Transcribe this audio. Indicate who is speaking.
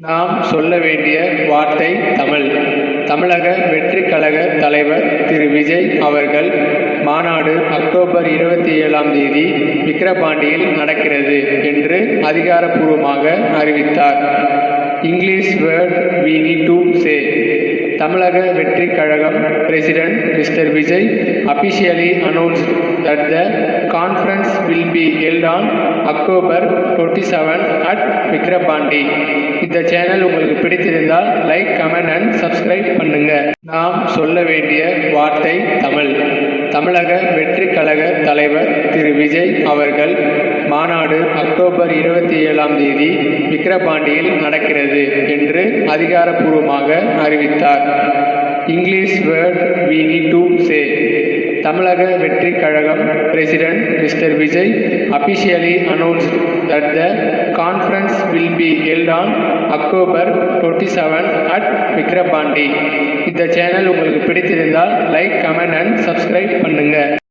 Speaker 1: நாம் சொல்ல வேண்டிய வார்த்தை தமிழ். தமிழக வெற்றிக் கழக தலைவர் திரு. விஜய் அவர்கள் மாநாடு அக்டோபர் 27ஆம் தேதி விக்கிரபாண்டியில் நடக்கிறது என்று அதிகாரப்பூர்வமாக அறிவித்தார். English word we need to say. தமிழக வெற்றிக் கழகம் President Mr. Vijay officially announced that the conference will be held on October 27 at Vikravandi. இந்த சேனல் உங்களுக்கு பிடித்திருந்தால் லைக், கமெண்ட் அண்ட் சப்ஸ்கிரைப் பண்ணுங்க. நாம் சொல்ல வேண்டிய வார்த்தை தமிழ். தமிழக வெற்றிக் கழக தலைவர் திரு. விஜய் அவர்கள் மாநாடு அக்டோபர் 27ஆம் தேதி விக்கிரபாண்டியில் நடக்கிறது என்று அதிகாரப்பூர்வமாக அறிவித்தார். English word we need to say. தமிழக வெற்றிக் கழகம் President Mr. Vijay officially announced that the conference will be held on October 27 at Vikravandi. இந்த சேனல் உங்களுக்கு பிடித்திருந்தால் லைக், கமெண்ட் அண்ட் சப்ஸ்கிரைப் பண்ணுங்க.